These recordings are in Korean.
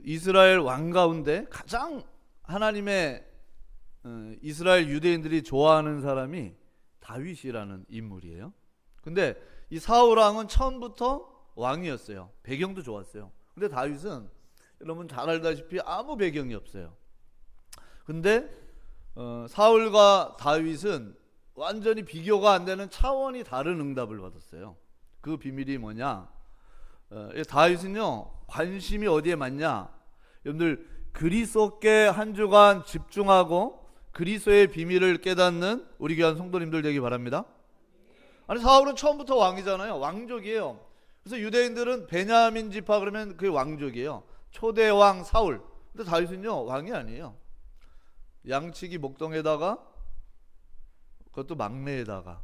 이스라엘 왕 가운데 가장 하나님의 이스라엘 유대인들이 좋아하는 사람이 다윗이라는 인물이에요. 근데 이 사울 왕은 처음부터 왕이었어요. 배경도 좋았어요. 근데 다윗은 여러분 잘 알다시피 아무 배경이 없어요. 근데 사울과 다윗은 완전히 비교가 안 되는 차원이 다른 응답을 받았어요. 그 비밀이 뭐냐? 다윗은요, 관심이 어디에 많냐? 여러분들 그리스도께 한 주간 집중하고 그리스도의 비밀을 깨닫는 우리 귀한 성도님들 되기 바랍니다. 아니, 사울은 처음부터 왕이잖아요. 왕족이에요. 그래서 유대인들은 베냐민 지파 그러면 그게 왕족이에요. 초대 왕 사울. 근데 다윗은요, 왕이 아니에요. 양치기 목동에다가, 그것도 막내에다가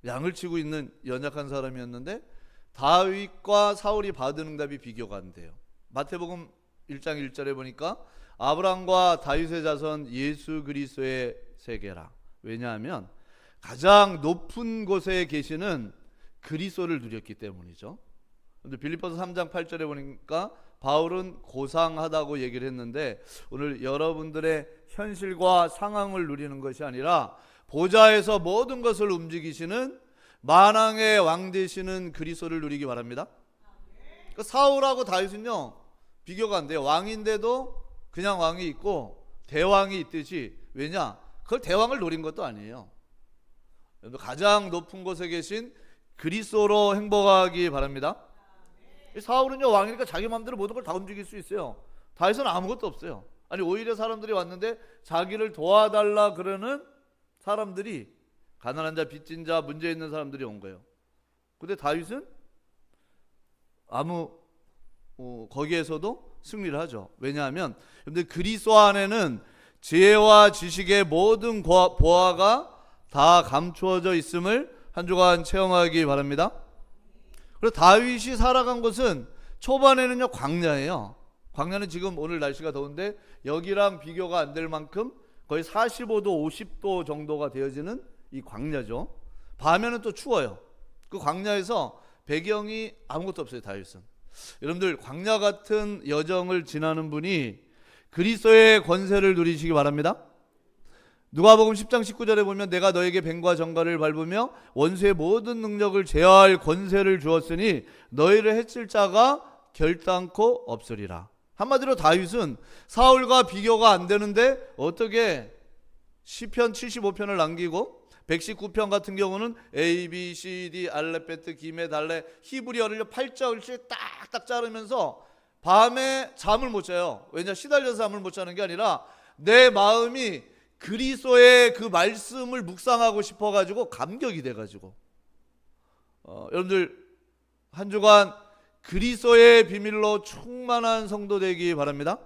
양을 치고 있는 연약한 사람이었는데, 다윗과 사울이 받은 응답이 비교가 안 돼요. 마태복음 1장 1절에 보니까 아브라함과 다윗의 자손 예수 그리스도의 세계라. 왜냐하면 가장 높은 곳에 계시는 그리스도를 누렸기 때문이죠. 근데 빌립보서 3장 8절에 보니까 바울은 고상하다고 얘기를 했는데, 오늘 여러분들의 현실과 상황을 누리는 것이 아니라 보좌에서 모든 것을 움직이시는 만왕의 왕 되시는 그리스도를 누리기 바랍니다. 그러니까 사울하고 다윗은요, 비교가 안 돼요. 왕인데도 그냥 왕이 있고 대왕이 있듯이. 왜냐? 그걸 대왕을 노린 것도 아니에요. 가장 높은 곳에 계신 그리스도로 행복하기 바랍니다. 사울은요, 왕이니까 자기 마음대로 모든 걸 다 움직일 수 있어요. 다윗은 아무것도 없어요. 아니, 오히려 사람들이 왔는데 자기를 도와달라 그러는 사람들이, 가난한 자, 빚진 자, 문제 있는 사람들이 온 거예요. 근데 다윗은 거기에서도 승리를 하죠. 왜냐하면 여러분들 그리스도 안에는 지혜와 지식의 모든 보화가 다 감추어져 있음을 한 주간 체험하기 바랍니다. 그리고 다윗이 살아간 곳은 초반에는요, 광야예요. 광야는 지금 오늘 날씨가 더운데 여기랑 비교가 안 될 만큼 거의 45도 50도 정도가 되어지는 이 광야죠. 밤에는 또 추워요. 그 광야에서 배경이 아무것도 없어요. 다윗은. 여러분들 광야 같은 여정을 지나는 분이 그리스도의 권세를 누리시기 바랍니다. 누가복음 10장 19절에 보면 내가 너에게 뱀과 정갈을 밟으며 원수의 모든 능력을 제어할 권세를 주었으니 너희를 해칠 자가 결단코 없으리라. 한마디로 다윗은 사울과 비교가 안 되는데 어떻게 시편 75편을 남기고 119편 같은 경우는 A, B, C, D, 알레베트, 기메, 달레, 히브리어를 8자울씩 딱딱 자르면서 밤에 잠을 못 자요. 왜냐? 시달려서 잠을 못 자는 게 아니라 내 마음이 그리스도의 그 말씀을 묵상하고 싶어가지고 감격이 돼가지고 여러분들 한 주간 그리스도의 비밀로 충만한 성도 되기 바랍니다.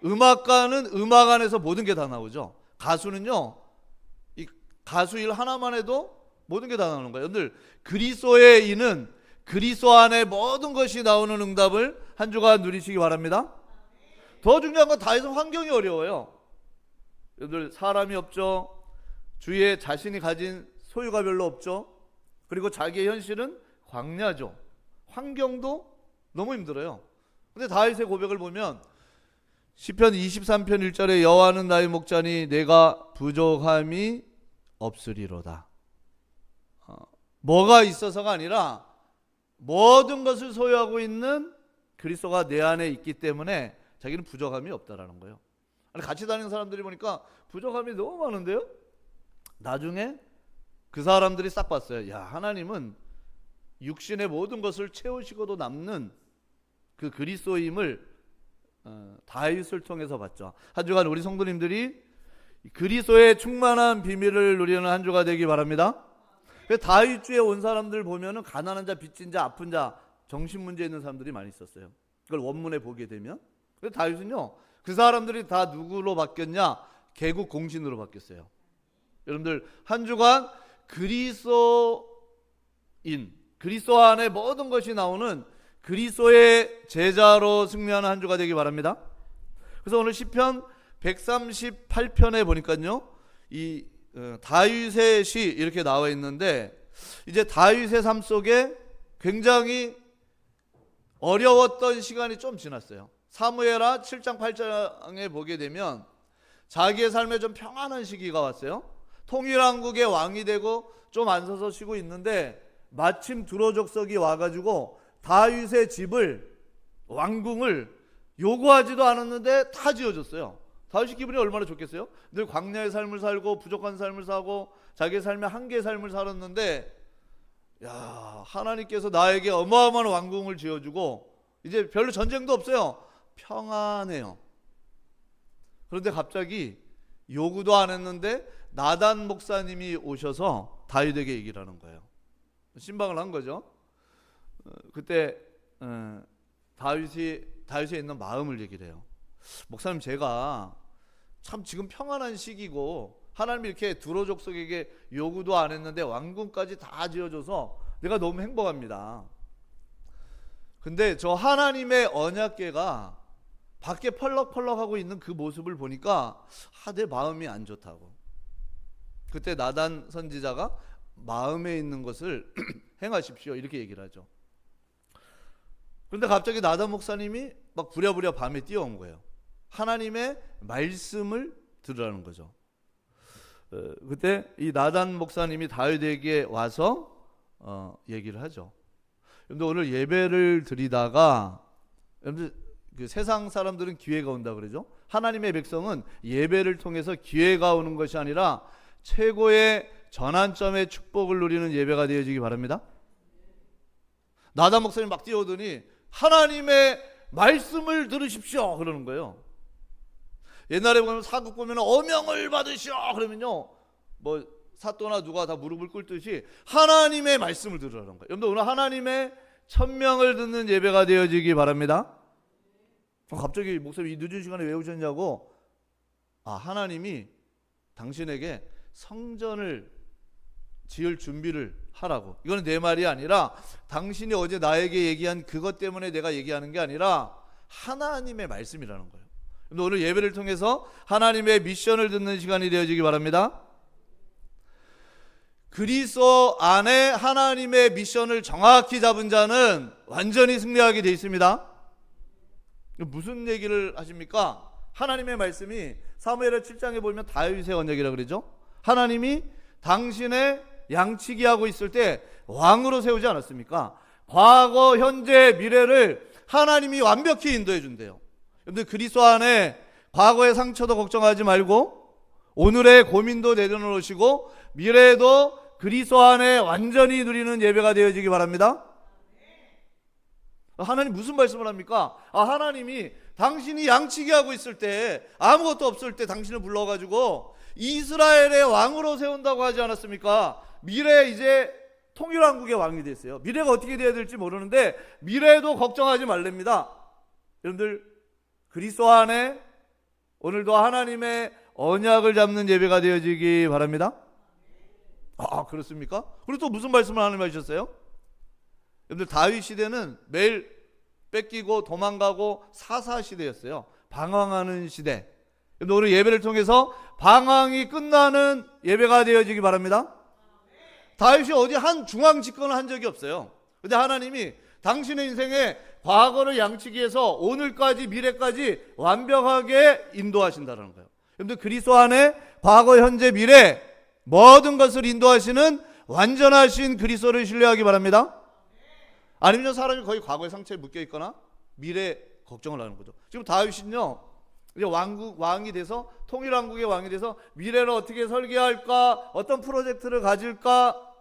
음악가는 음악 안에서 모든 게 다 나오죠. 가수는요, 이 가수 일 하나만 해도 모든 게 다 나오는 거예요. 여러분들 그리스도의 이는 그리스도 안에 모든 것이 나오는 응답을 한 주간 누리시기 바랍니다. 더 중요한 건 다윗은 환경이 어려워요. 여러분들 사람이 없죠. 주위에 자신이 가진 소유가 별로 없죠. 그리고 자기의 현실은 광야죠. 환경도 너무 힘들어요. 근데 다윗의 고백을 보면 시편 23편 1절에 여호와는 나의 목자니 내가 부족함이 없으리로다. 뭐가 있어서가 아니라 모든 것을 소유하고 있는 그리스도가 내 안에 있기 때문에 자기는 부족함이 없다라는 거예요. 아니, 같이 다니는 사람들이 보니까 부족함이 너무 많은데요. 나중에 그 사람들이 싹 봤어요. 야, 하나님은 육신의 모든 것을 채우시고도 남는 그 그리스도임을 다윗을 통해서 봤죠. 한 주간 우리 성도님들이 그리스도의 충만한 비밀을 누리는 한 주가 되기 바랍니다. 다윗주에 온 사람들 보면은 가난한 자, 빚진 자, 아픈 자, 정신 문제 있는 사람들이 많이 있었어요. 그걸 원문에 보게 되면. 근데 다윗은요, 그 사람들이 다 누구로 바뀌었냐? 개국 공신으로 바뀌었어요. 여러분들 한 주간 그리스도 안에 모든 것이 나오는 그리스도의 제자로 승리하는 한 주가 되기 바랍니다. 그래서 오늘 시편 138편에 보니까요, 이 다윗의 시 이렇게 나와 있는데, 이제 다윗의 삶 속에 굉장히 어려웠던 시간이 좀 지났어요. 사무엘하 7장 8장에 보게 되면 자기의 삶에 좀 평안한 시기가 왔어요. 통일왕국의 왕이 되고 좀 앉아서 쉬고 있는데 마침 두로족석이 와가지고 다윗의 집을, 왕궁을 요구하지도 않았는데 다 지어줬어요. 다윗이 기분이 얼마나 좋겠어요? 늘 광야의 삶을 살고 부족한 삶을 사고 자기의 삶에 한계의 삶을 살았는데, 야, 하나님께서 나에게 어마어마한 왕궁을 지어주고 이제 별로 전쟁도 없어요. 평안해요. 그런데 갑자기 요구도 안 했는데 나단 목사님이 오셔서 다윗에게 얘기를 하는 거예요. 신방을 한 거죠. 그때 다윗에 있는 마음을 얘기를 해요. 목사님, 제가 참 지금 평안한 시기고 하나님이 이렇게 두로족속에게 요구도 안 했는데 왕궁까지 다 지어줘서 내가 너무 행복합니다. 근데 저 하나님의 언약궤가 밖에 펄럭펄럭하고 있는 그 모습을 보니까 내 마음이 안 좋다고. 그때 나단 선지자가 마음에 있는 것을 행하십시오 이렇게 얘기를 하죠. 그런데 갑자기 나단 목사님이 막 부랴부랴 밤에 뛰어온 거예요. 하나님의 말씀을 들으라는 거죠. 그때 이 나단 목사님이 다윗에게 와서 얘기를 하죠. 여러분들, 오늘 예배를 드리다가, 여러분들, 그 세상 사람들은 기회가 온다 그러죠. 하나님의 백성은 예배를 통해서 기회가 오는 것이 아니라 최고의 전환점의 축복을 누리는 예배가 되어지기 바랍니다. 나단 목사님 막 뛰어오더니 하나님의 말씀을 들으십시오 그러는 거예요. 옛날에 보면 사극 보면 어명을 받으시오 그러면요, 뭐 사또나 누가 다 무릎을 꿇듯이 하나님의 말씀을 들으라는 거예요. 여러분들, 오늘 하나님의 천명을 듣는 예배가 되어지기 바랍니다. 갑자기 목사님 이 늦은 시간에 왜 오셨냐고. 하나님이 당신에게 성전을 지을 준비를 하라고. 이거는 내 말이 아니라 당신이 어제 나에게 얘기한 그것 때문에 내가 얘기하는 게 아니라 하나님의 말씀이라는 거예요. 오늘 예배를 통해서 하나님의 미션을 듣는 시간이 되어지기 바랍니다. 그리스도 안에 하나님의 미션을 정확히 잡은 자는 완전히 승리하게 되어 있습니다. 무슨 얘기를 하십니까? 하나님의 말씀이 사무엘하 7장에 보면 다윗의 언약이라고 그러죠. 하나님이 당신의 양치기 하고 있을 때 왕으로 세우지 않았습니까? 과거, 현재, 미래를 하나님이 완벽히 인도해 준대요. 여러분들, 그리스도 안에 과거의 상처도 걱정하지 말고 오늘의 고민도 내려놓으시고 미래에도 그리스도 안에 완전히 누리는 예배가 되어지기 바랍니다. 하나님 무슨 말씀을 합니까? 하나님이 당신이 양치기 하고 있을 때, 아무것도 없을 때 당신을 불러가지고 이스라엘의 왕으로 세운다고 하지 않았습니까? 미래에 이제 통일왕국의 왕이 됐어요. 미래가 어떻게 돼야 될지 모르는데 미래도 걱정하지 말랍니다. 여러분들, 그리스도 안에 오늘도 하나님의 언약을 잡는 예배가 되어지기 바랍니다. 그렇습니까? 그리고 또 무슨 말씀을 하나님 하셨어요? 여러분들, 다윗 시대는 매일 뺏기고 도망가고 사사 시대였어요. 방황하는 시대. 여러분들, 오늘 예배를 통해서 방황이 끝나는 예배가 되어지기 바랍니다. 다윗이 어디 한 중앙 집권을 한 적이 없어요. 근데 하나님이 당신의 인생에 과거를 양치기 해서 오늘까지 미래까지 완벽하게 인도하신다는 거예요. 여러분들, 그리스도 안에 과거, 현재, 미래 모든 것을 인도하시는 완전하신 그리스도를 신뢰하기 바랍니다. 아니면 사람이 거의 과거의 상처에 묶여 있거나 미래 걱정을 하는 거죠. 지금 다윗은요, 이제 왕이 돼서, 통일왕국의 왕이 돼서 미래를 어떻게 설계할까, 어떤 프로젝트를 가질까,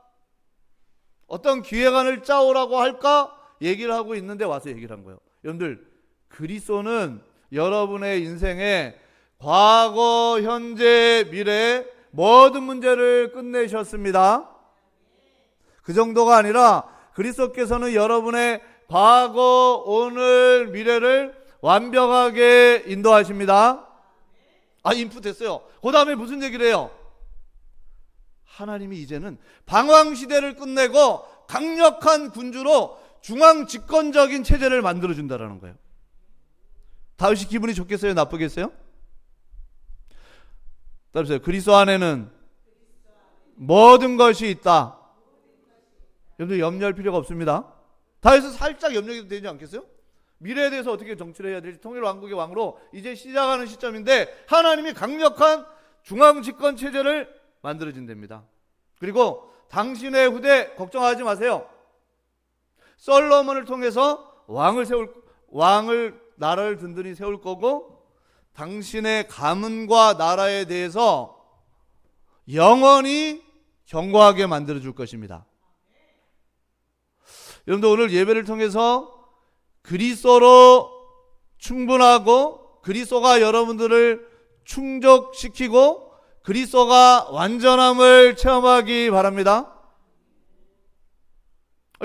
어떤 기획안을 짜오라고 할까 얘기를 하고 있는데 와서 얘기를 한 거예요. 여러분들, 그리스도는 여러분의 인생에 과거, 현재, 미래 모든 문제를 끝내셨습니다. 그 정도가 아니라 그리스도께서는 여러분의 과거, 오늘, 미래를 완벽하게 인도하십니다. 인풋했어요. 그 다음에 무슨 얘기를 해요? 하나님이 이제는 방황시대를 끝내고 강력한 군주로 중앙 집권적인 체제를 만들어준다는 거예요. 다윗이 기분이 좋겠어요? 나쁘겠어요? 따라서 그리스도 안에는 모든 것이 있다. 여러분들, 염려할 필요가 없습니다. 다윗은 살짝 염려해도 되지 않겠어요? 미래에 대해서 어떻게 정치를 해야 될지, 통일 왕국의 왕으로 이제 시작하는 시점인데 하나님이 강력한 중앙 집권 체제를 만들어진답니다. 그리고 당신의 후대 걱정하지 마세요. 솔로몬을 통해서 왕을 나라를 든든히 세울 거고, 당신의 가문과 나라에 대해서 영원히 견고하게 만들어 줄 것입니다. 여러분들 오늘 예배를 통해서 그리스도로 충분하고 그리스도가 여러분들을 충족시키고 그리스도가 완전함을 체험하기 바랍니다.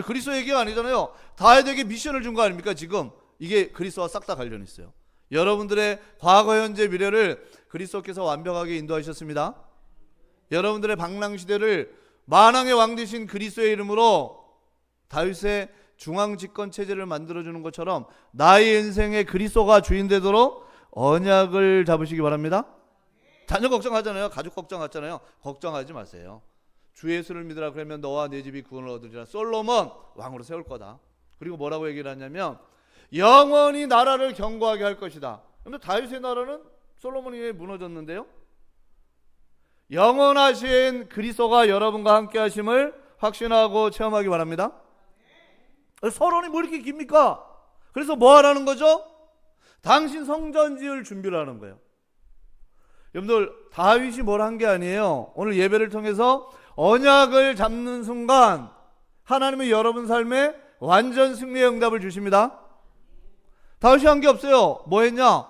그리스도 얘기가 아니잖아요. 다윗에게 미션을 준 거 아닙니까? 지금 이게 그리스도와 싹 다 관련이 있어요. 여러분들의 과거, 현재, 미래를 그리스도께서 완벽하게 인도하셨습니다. 여러분들의 방랑시대를 만왕의 왕 되신 그리스도의 이름으로 다윗의 중앙집권 체제를 만들어주는 것처럼 나의 인생에 그리스도가 주인 되도록 언약을 잡으시기 바랍니다. 자녀 걱정하잖아요. 가족 걱정하잖아요. 걱정하지 마세요. 주 예수를 믿으라 그러면 너와 네 집이 구원을 얻으리라. 솔로몬 왕으로 세울 거다. 그리고 뭐라고 얘기를 하냐면 영원히 나라를 견고하게 할 것이다. 그런데 다윗의 나라는 솔로몬이 무너졌는데요. 영원하신 그리스도가 여러분과 함께 하심을 확신하고 체험하기 바랍니다. 서론이 뭐 이렇게 깁니까? 그래서 뭐 하라는 거죠? 당신 성전 지을 준비를 하는 거예요. 여러분들 다윗이 뭘 한 게 아니에요. 오늘 예배를 통해서 언약을 잡는 순간 하나님은 여러분 삶에 완전 승리의 응답을 주십니다. 다윗이 한 게 없어요. 뭐 했냐?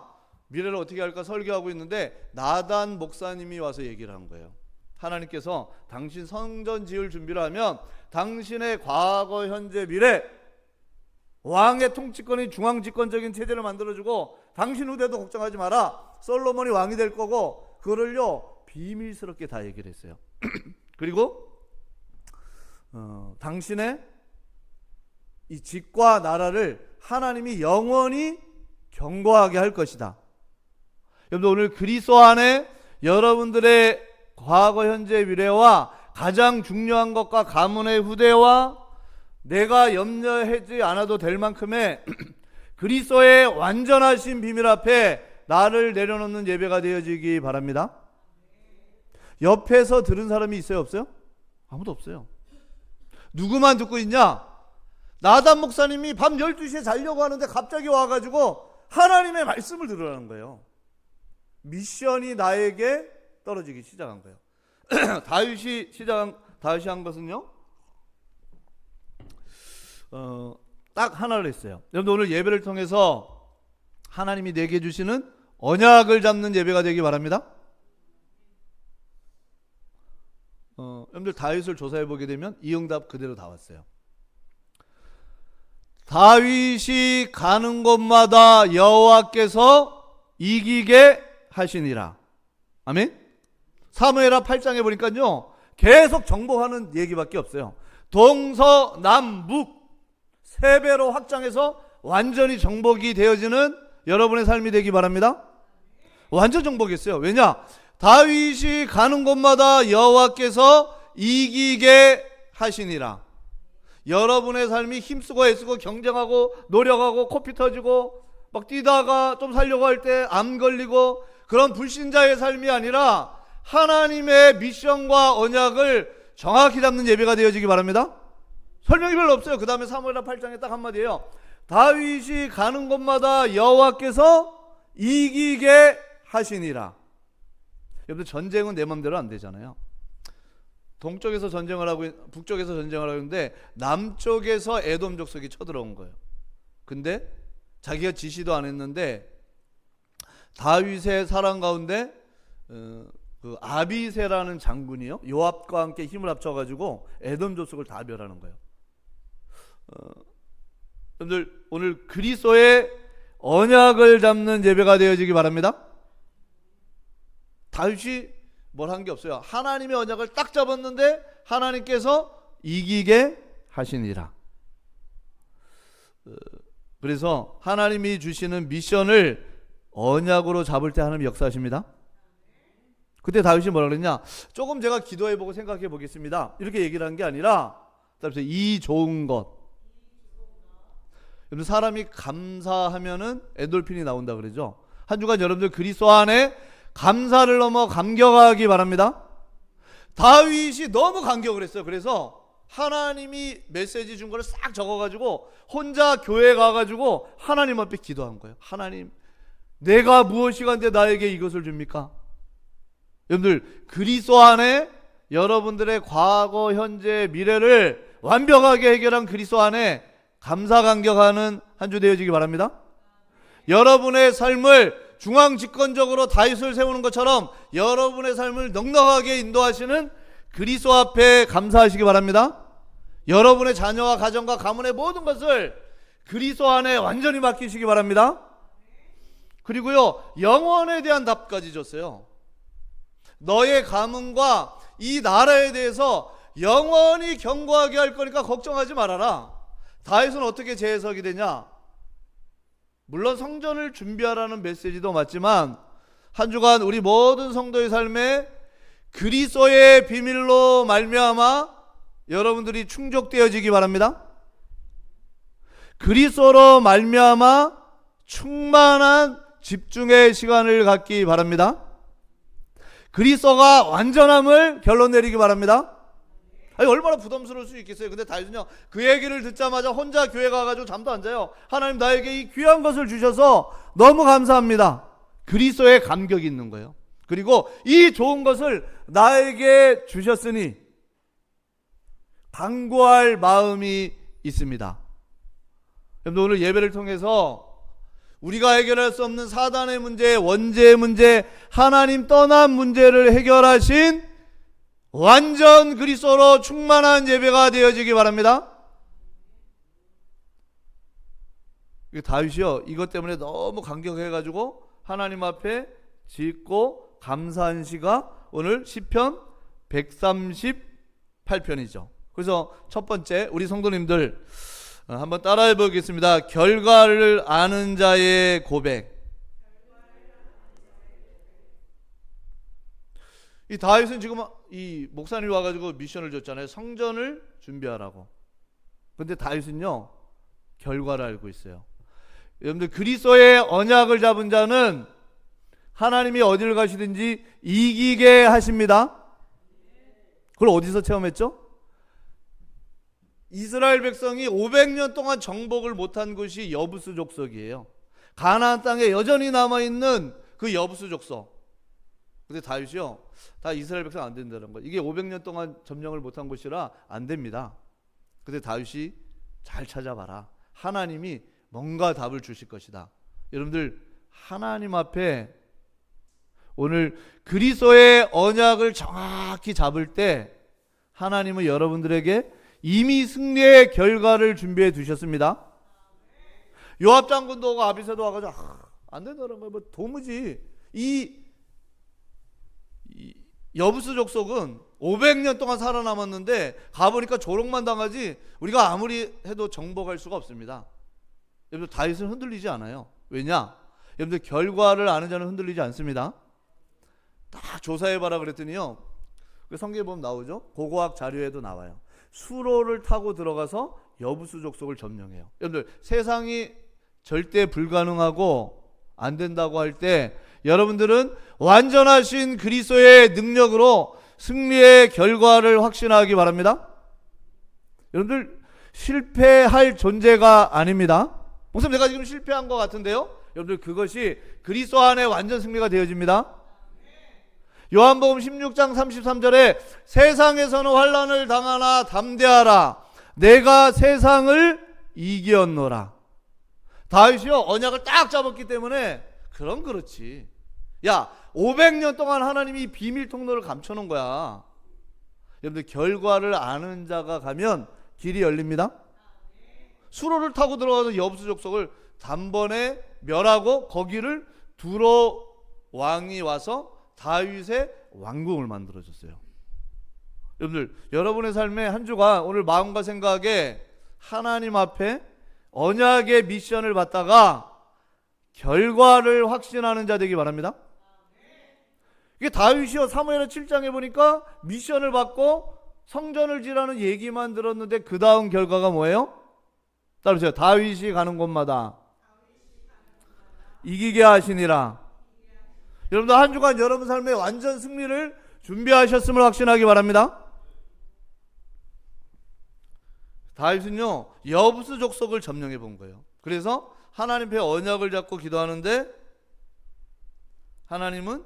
미래를 어떻게 할까 설교하고 있는데 나단 목사님이 와서 얘기를 한 거예요. 하나님께서 당신 성전 지을 준비를 하면 당신의 과거, 현재, 미래 왕의 통치권이 중앙집권적인 체제를 만들어주고 당신 후대도 걱정하지 마라. 솔로몬이 왕이 될 거고 그거를요 비밀스럽게 다 얘기를 했어요. 그리고 당신의 이 집과 나라를 하나님이 영원히 견고하게 할 것이다. 여러분들 오늘 그리스도 안에 여러분들의 과거, 현재, 미래와 가장 중요한 것과 가문의 후대와 내가 염려하지 않아도 될 만큼의 그리스도의 완전하신 비밀 앞에 나를 내려놓는 예배가 되어지기 바랍니다. 옆에서 들은 사람이 있어요? 없어요? 아무도 없어요. 누구만 듣고 있냐? 나단 목사님이 밤 12시에 자려고 하는데 갑자기 와가지고 하나님의 말씀을 들으라는 거예요. 미션이 나에게 떨어지기 시작한 거예요. 다윗이 한 것은요 딱 하나를 했어요. 여러분 오늘 예배를 통해서 하나님이 내게 주시는 언약을 잡는 예배가 되기 바랍니다. 여러분들 다윗을 조사해 보게 되면 이 응답 그대로 다 왔어요. 다윗이 가는 곳마다 여호와께서 이기게 하시니라. 아멘. 사무엘하 8장에 보니까요 계속 정복하는 얘기밖에 없어요. 동서남북 세 배로 확장해서 완전히 정복이 되어지는 여러분의 삶이 되기 바랍니다. 완전 정복했어요. 왜냐? 다윗이 가는 곳마다 여호와께서 이기게 하시니라. 여러분의 삶이 힘쓰고 애쓰고 경쟁하고 노력하고 코피 터지고 막 뛰다가 좀 살려고 할 때 암 걸리고 그런 불신자의 삶이 아니라 하나님의 미션과 언약을 정확히 잡는 예배가 되어지기 바랍니다. 설명이 별로 없어요. 그 다음에 사무엘하 8장에 딱 한마디예요. 다윗이 가는 곳마다 여호와께서 이기게 하시니라. 여러분 전쟁은 내 맘대로 안 되잖아요. 동쪽에서 전쟁을 하고 북쪽에서 전쟁을 하는데 남쪽에서 에돔 족속이 쳐들어온 거예요. 근데 자기가 지시도 안 했는데 다윗의 사람 가운데 그 아비새라는 장군이요 요압과 함께 힘을 합쳐가지고 에돔 족속을 다 멸하는 거예요. 여러분들 오늘 그리스도의 언약을 잡는 예배가 되어지기 바랍니다. 다윗이 뭘 한 게 없어요. 하나님의 언약을 딱 잡았는데 하나님께서 이기게 하시니라. 그래서 하나님이 주시는 미션을 언약으로 잡을 때 하나님 역사하십니다. 그때 다윗이 뭐라 그랬냐? 조금 제가 기도해보고 생각해 보겠습니다. 이렇게 얘기를 한 게 아니라 이 좋은 것 여러분 사람이 감사하면은 엔돌핀이 나온다 그러죠. 한 주간 여러분들 그리스도 안에 감사를 넘어 감격하기 바랍니다. 다윗이 너무 감격을 했어요. 그래서 하나님이 메시지 준 거를 싹 적어가지고 혼자 교회 가가지고 하나님 앞에 기도한 거예요. 하나님, 내가 무엇이간데 나에게 이것을 줍니까? 여러분들 그리스도 안에 여러분들의 과거, 현재, 미래를 완벽하게 해결한 그리스도 안에 감사 감격하는 한 주 되어지기 바랍니다. 여러분의 삶을 중앙 집권적으로 다윗을 세우는 것처럼 여러분의 삶을 넉넉하게 인도하시는 그리스도 앞에 감사하시기 바랍니다. 여러분의 자녀와 가정과 가문의 모든 것을 그리스도 안에 완전히 맡기시기 바랍니다. 그리고요, 영원에 대한 답까지 줬어요. 너의 가문과 이 나라에 대해서 영원히 견고하게 할 거니까 걱정하지 말아라. 다윗은 어떻게 재해석이 되냐? 물론 성전을 준비하라는 메시지도 맞지만 한 주간 우리 모든 성도의 삶에 그리스도의 비밀로 말미암아 여러분들이 충족되어지기 바랍니다. 그리스도로 말미암아 충만한 집중의 시간을 갖기 바랍니다. 그리스도가 완전함을 결론 내리기 바랍니다. 아니, 얼마나 부담스러울 수 있겠어요. 근데 다윗은요, 그 얘기를 듣자마자 혼자 교회 가가지고 잠도 안 자요. 하나님, 나에게 이 귀한 것을 주셔서 너무 감사합니다. 그리스도의 감격이 있는 거예요. 그리고 이 좋은 것을 나에게 주셨으니 간구할 마음이 있습니다. 여러분, 오늘 예배를 통해서 우리가 해결할 수 없는 사단의 문제, 원죄의 문제, 하나님 떠난 문제를 해결하신 완전 그리스도로 충만한 예배가 되어지기 바랍니다. 다윗이요, 이것 때문에 너무 감격해가지고 하나님 앞에 짓고 감사한 시가 오늘 시편 138편이죠. 그래서 첫 번째, 우리 성도님들 한번 따라해 보겠습니다. 결과를 아는 자의 고백. 이 다윗은 지금 이 목사님이 와가지고 미션을 줬잖아요. 성전을 준비하라고. 근데 다윗은요, 결과를 알고 있어요. 여러분들, 그리스도의 언약을 잡은 자는 하나님이 어디를 가시든지 이기게 하십니다. 그걸 어디서 체험했죠? 이스라엘 백성이 500년 동안 정복을 못한 곳이 여부스 족속이에요. 가나안 땅에 여전히 남아있는 그 여부스 족속. 근데 다윗이요, 다 이스라엘 백성 안 된다는 거예요. 이게 500년 동안 점령을 못한 곳이라 안 됩니다. 근데 다윗이 잘 찾아봐라. 하나님이 뭔가 답을 주실 것이다. 여러분들, 하나님 앞에 오늘 그리스도의 언약을 정확히 잡을 때 하나님은 여러분들에게 이미 승리의 결과를 준비해 두셨습니다. 요압 장군도 오고 아비새도 와가지고 안 된다는 거예요. 뭐 도무지 이 여부스 족속은 500년 동안 살아남았는데 가보니까 조롱만 당하지 우리가 아무리 해도 정복할 수가 없습니다. 여러분들, 다윗은 흔들리지 않아요. 왜냐? 여러분들, 결과를 아는 자는 흔들리지 않습니다. 딱 조사해봐라 그랬더니요, 그 성경에 보면 나오죠. 고고학 자료에도 나와요. 수로를 타고 들어가서 여부스 족속을 점령해요. 여러분들, 세상이 절대 불가능하고 안 된다고 할 때 여러분들은 완전하신 그리스도의 능력으로 승리의 결과를 확신하기 바랍니다. 여러분들, 실패할 존재가 아닙니다. 목사님, 내가 지금 실패한 것 같은데요? 여러분들, 그것이 그리스도 안에 완전 승리가 되어집니다. 요한복음 16장 33절에 세상에서는 환난을 당하나 담대하라, 내가 세상을 이겼노라. 다윗이요, 언약을 딱 잡았기 때문에 그럼 그렇지. 야, 500년 동안 하나님이 비밀 통로를 감춰놓은 거야. 여러분들, 결과를 아는 자가 가면 길이 열립니다. 수로를 타고 들어가서 여부스 족속을 단번에 멸하고 거기를 두로 왕이 와서 다윗의 왕궁을 만들어줬어요. 여러분들, 여러분의 삶의 한 주간 오늘 마음과 생각에 하나님 앞에 언약의 미션을 받다가 결과를 확신하는 자 되기 바랍니다. 이게 다윗이요, 사무엘하 7장에 보니까 미션을 받고 성전을 지라는 얘기만 들었는데 그 다음 결과가 뭐예요? 따라오세요. 다윗이 가는 곳마다 이기게 하시니라. 여러분들 한 주간 여러분 삶의 완전 승리를 준비하셨음을 확신하기 바랍니다. 다윗은요 여부스 족속을 점령해 본 거예요. 그래서 하나님 앞에 언약을 잡고 기도하는데 하나님은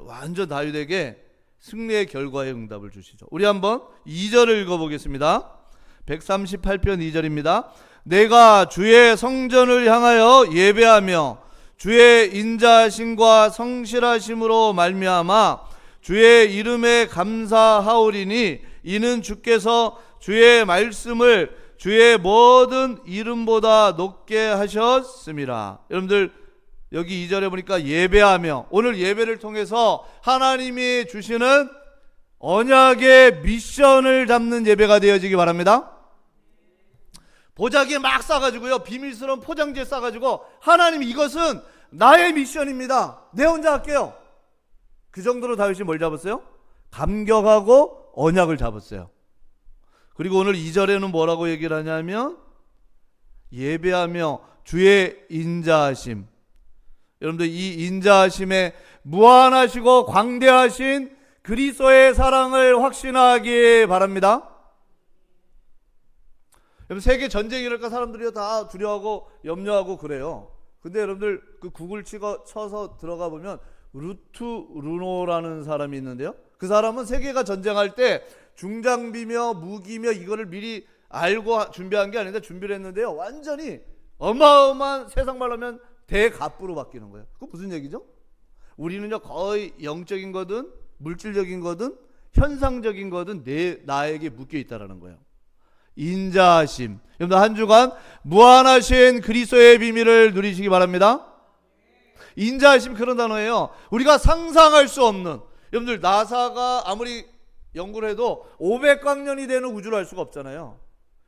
완전 다윗에게 승리의 결과의 응답을 주시죠. 우리 한번 2절을 읽어보겠습니다. 138편 2절입니다. 내가 주의 성전을 향하여 예배하며 주의 인자하심과 성실하심으로 말미암아 주의 이름에 감사하오리니 이는 주께서 주의 말씀을 주의 모든 이름보다 높게 하셨습니다. 여러분들 여기 2절에 보니까 예배하며, 오늘 예배를 통해서 하나님이 주시는 언약의 미션을 잡는 예배가 되어지기 바랍니다. 보자기에 막 싸가지고요, 비밀스러운 포장지에 싸가지고 하나님 이것은 나의 미션입니다, 내 혼자 할게요, 그 정도로 다윗이 뭘 잡았어요? 감격하고 언약을 잡았어요. 그리고 오늘 2절에는 뭐라고 얘기를 하냐면 예배하며 주의 인자하심. 여러분들 이 인자하심에 무한하시고 광대하신 그리스도의 사랑을 확신하기 바랍니다. 여러분 세계 전쟁이 일어날까 사람들이 다 두려워하고 염려하고 그래요. 근데 여러분들 그 구글 쳐서 들어가 보면 루트 루노라는 사람이 있는데요, 그 사람은 세계가 전쟁할 때 중장비며 무기며 이거를 미리 알고 준비한 게 아닌데 준비를 했는데요, 완전히 어마어마한, 세상 말로 하면 대갑부로 바뀌는 거예요. 그거 무슨 얘기죠? 우리는요 거의 영적인 거든 물질적인 거든 현상적인 거든 나에게 묶여 있다라는 거예요. 인자하심. 여러분 한 주간 무한하신 그리스도의 비밀을 누리시기 바랍니다. 인자하심 그런 단어예요. 우리가 상상할 수 없는, 여러분들 나사가 아무리 연구를 해도 500광년이 되는 우주를 알 수가 없잖아요.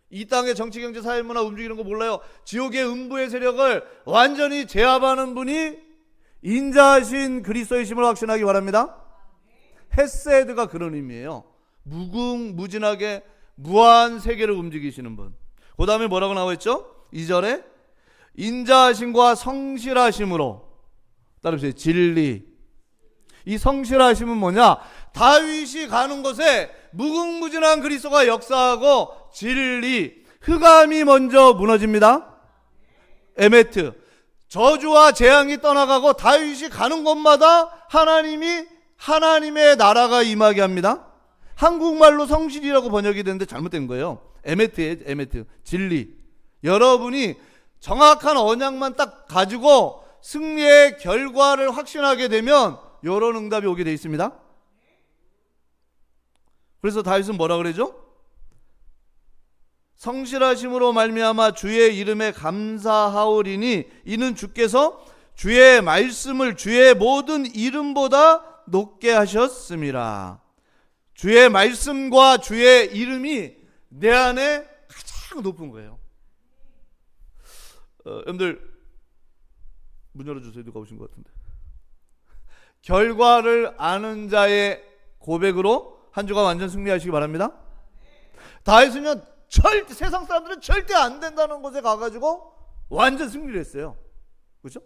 이 땅의 정치, 경제, 사회, 문화 움직이는 거 몰라요. 지옥의 음부의 세력을 완전히 제압하는 분이 인자하신 그리스도의 심을 확신하기 바랍니다. 헤세드가 그런 의미예요. 무궁무진하게 무한 세계를 움직이시는 분. 그 다음에 뭐라고 나와있죠? 2절에 인자하심과 성실하심으로, 따라오세요. 진리. 이 성실하심은 뭐냐? 다윗이 가는 곳에 무궁무진한 그리스도가 역사하고 진리, 흑암이 먼저 무너집니다. 에메트, 저주와 재앙이 떠나가고 다윗이 가는 곳마다 하나님이, 하나님의 나라가 임하게 합니다. 한국말로 성실이라고 번역이 되는데 잘못된 거예요. 에메트예요. 에메트, 진리. 여러분이 정확한 언약만 딱 가지고 승리의 결과를 확신하게 되면 이런 응답이 오게 돼 있습니다. 그래서 다윗은 뭐라 그러죠? 성실하심으로 말미암아 주의 이름에 감사하오리니 이는 주께서 주의 말씀을 주의 모든 이름보다 높게 하셨습니다. 주의 말씀과 주의 이름이 내 안에 가장 높은 거예요. 여러분들 문 열어주세요. 누가 오신 것 같은데. 결과를 아는 자의 고백으로 한 주간 완전 승리하시기 바랍니다. 다윗은요 절대, 세상 사람들은 절대 안 된다는 곳에 가가지고 완전 승리를 했어요. 그렇죠?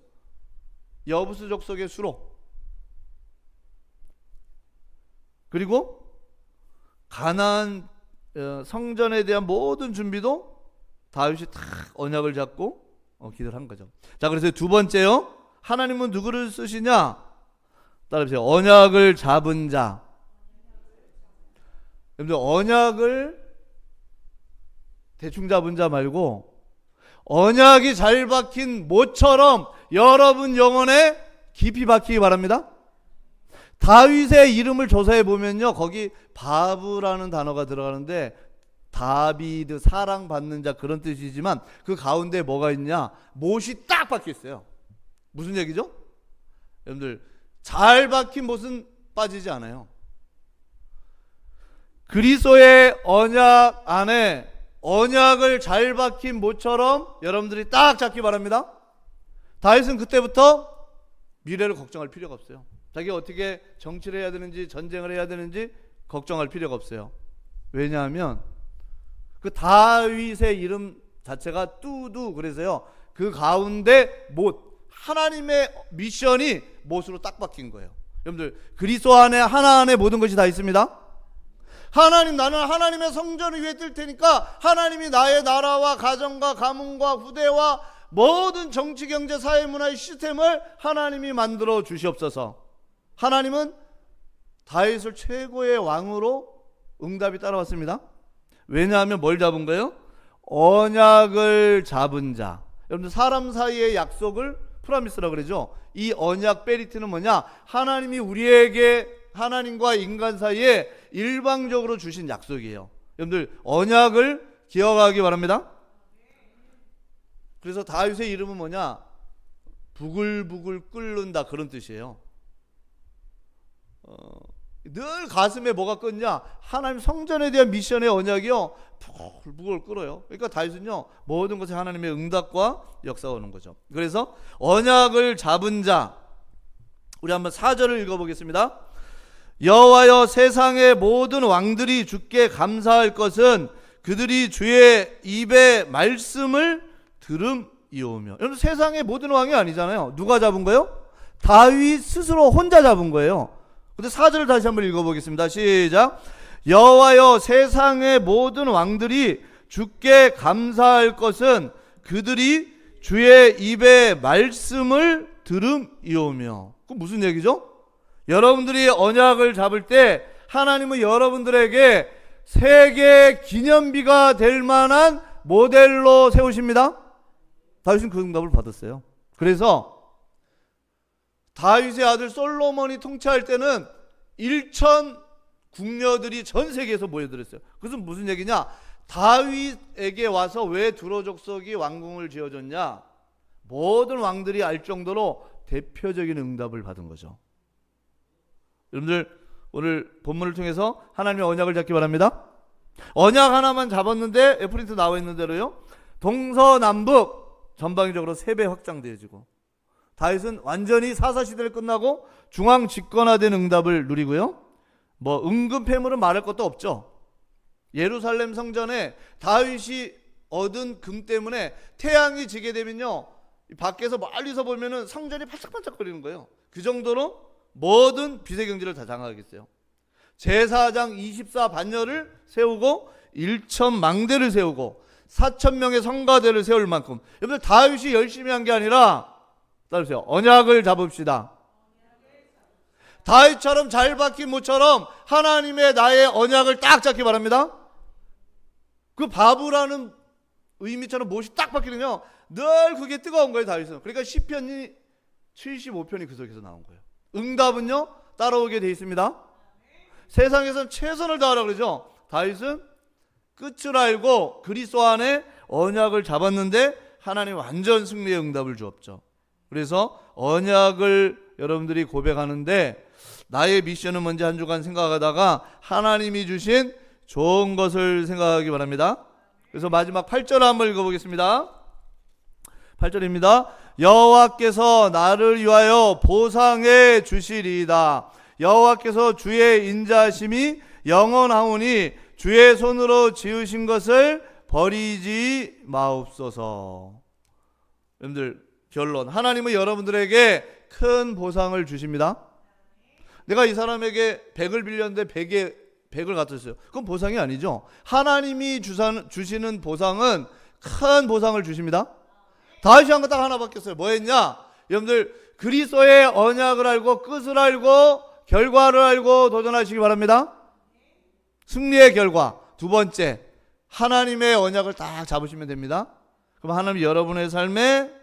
여부스 족속의 수로, 그리고 가나안 성전에 대한 모든 준비도 다윗이 다 언약을 잡고 기도를 한 거죠. 자, 그래서 두 번째요, 하나님은 누구를 쓰시냐? 따라해보세요. 언약을 잡은 자. 여러분들 언약을 대충 잡은 자 말고 언약이 잘 박힌 못처럼 여러분 영혼에 깊이 박히기 바랍니다. 다윗의 이름을 조사해 보면요, 거기 바브라는 단어가 들어가는데 다비드, 사랑받는 자, 그런 뜻이지만 그 가운데 뭐가 있냐? 못이 딱 박혀 있어요. 무슨 얘기죠? 여러분들 잘 박힌 못은 빠지지 않아요. 그리스도의 언약 안에 언약을 잘 박힌 못처럼 여러분들이 딱 잡기 바랍니다. 다윗은 그때부터 미래를 걱정할 필요가 없어요. 자기가 어떻게 정치를 해야 되는지, 전쟁을 해야 되는지 걱정할 필요가 없어요. 왜냐하면 그 다윗의 이름 자체가 뚜두 그래서요. 그 가운데 못, 하나님의 미션이 못으로 딱 박힌 거예요. 여러분들 그리스도 안에 하나 안에 모든 것이 다 있습니다. 하나님, 나는 하나님의 성전을 위해 뜰 테니까 하나님이 나의 나라와 가정과 가문과 후대와 모든 정치 경제 사회 문화의 시스템을 하나님이 만들어 주시옵소서. 하나님은 다윗을 최고의 왕으로 응답이 따라왔습니다. 왜냐하면 뭘 잡은 거예요? 언약을 잡은 자. 여러분들 사람 사이의 약속을 프라미스라 그러죠. 이 언약 베리트는 뭐냐? 하나님이 우리에게, 하나님과 인간 사이에 일방적으로 주신 약속이에요. 여러분들 언약을 기억하기 바랍니다. 그래서 다윗의 이름은 뭐냐? 부글부글 끓는다, 그런 뜻이에요. 늘 가슴에 뭐가 끓냐? 하나님 성전에 대한 미션의 언약이요, 부글부글 끓어요. 그러니까 다윗은요, 모든 것에 하나님의 응답과 역사가 오는 거죠. 그래서 언약을 잡은 자, 우리 한번 4절을 읽어보겠습니다. 여호와여, 세상의 모든 왕들이 주께 감사할 것은 그들이 주의 입의 말씀을 들음이오며. 여러분, 세상의 모든 왕이 아니잖아요. 누가 잡은 거예요? 다윗 스스로 혼자 잡은 거예요. 근데 4절을 다시 한번 읽어보겠습니다. 시작. 여호와여, 세상의 모든 왕들이 주께 감사할 것은 그들이 주의 입의 말씀을 들음이오며. 그건 무슨 얘기죠? 여러분들이 언약을 잡을 때 하나님은 여러분들에게 세계 기념비가 될 만한 모델로 세우십니다. 다윗은 그 응답을 받았어요. 그래서 다윗의 아들 솔로몬이 통치할 때는 1천 궁녀들이 전 세계에서 모여들었어요. 그것은 무슨 얘기냐? 다윗에게 와서 왜 두로족속이 왕궁을 지어줬냐? 모든 왕들이 알 정도로 대표적인 응답을 받은 거죠. 여러분들 오늘 본문을 통해서 하나님의 언약을 잡기 바랍니다. 언약 하나만 잡았는데 프린트 나와 있는 대로요, 동서남북 전방위적으로 3배 확장되어지고, 다윗은 완전히 사사시대를 끝나고 중앙 집권화된 응답을 누리고요, 뭐 은근 폐물은 말할 것도 없죠. 예루살렘 성전에 다윗이 얻은 금 때문에 태양이 지게 되면요, 밖에서 멀리서 보면은 성전이 반짝반짝거리는 거예요. 그 정도로 모든 비세경제를 다 장악하겠어요. 제사장 24반열을 세우고 1천망대를 세우고 4,000명의 성가대를 세울 만큼, 여러분들 다윗이 열심히 한 게 아니라, 따르세요, 언약을 잡읍시다. 다윗처럼 잘 박힌 모처럼 하나님의 나의 언약을 딱 잡기 바랍니다. 그 바브라는 의미처럼 못이 딱 박히면요, 늘 그게 뜨거운 거예요, 다윗은. 그러니까 시편이 75편이 그 속에서 나온 거예요. 응답은요, 따라오게 돼 있습니다. 세상에서는 최선을 다하라 그러죠. 다윗은 끝을 알고 그리스도 안에 언약을 잡았는데 하나님 완전 승리의 응답을 주었죠. 그래서 언약을 여러분들이 고백하는데, 나의 미션은 뭔지 한 주간 생각하다가 하나님이 주신 좋은 것을 생각하기 바랍니다. 그래서 마지막 8절 한번 읽어보겠습니다. 8절입니다. 여호와께서 나를 위하여 보상해 주시리이다. 여호와께서 주의 인자심이 영원하오니 주의 손으로 지으신 것을 버리지 마옵소서. 여러분들, 결론, 하나님은 여러분들에게 큰 보상을 주십니다. 내가 이 사람에게 100을 빌렸는데 100을 갖췄어요. 그건 보상이 아니죠. 하나님이 주시는 보상은 큰 보상을 주십니다. 다윗이 한 거 딱 하나 바뀌었어요. 뭐 했냐? 여러분들, 그리스도의 언약을 알고 끝을 알고 결과를 알고 도전하시기 바랍니다. 승리의 결과. 두 번째, 하나님의 언약을 딱 잡으시면 됩니다. 그럼 하나님 여러분의 삶에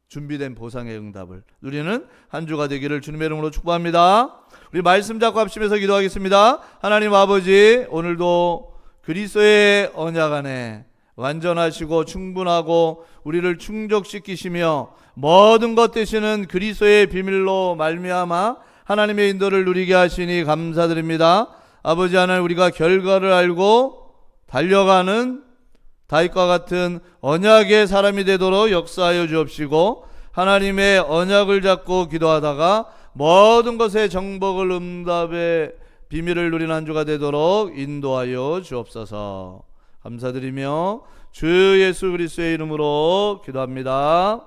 준비된 보상의 응답을 누리는 한 주가 되기를 주님의 이름으로 축복합니다. 우리 말씀 잡고 합심해서 기도하겠습니다. 하나님 아버지, 오늘도 그리스도의 언약 안에 완전하시고 충분하고 우리를 충족시키시며 모든 것 되시는 그리스도의 비밀로 말미암아 하나님의 인도를 누리게 하시니 감사드립니다. 아버지 하나님, 우리가 결과를 알고 달려가는 다윗과 같은 언약의 사람이 되도록 역사하여 주옵시고, 하나님의 언약을 잡고 기도하다가 모든 것에 정복을 응답의 비밀을 누리는 한 주가 되도록 인도하여 주옵소서. 감사드리며 주 예수 그리스도의 이름으로 기도합니다.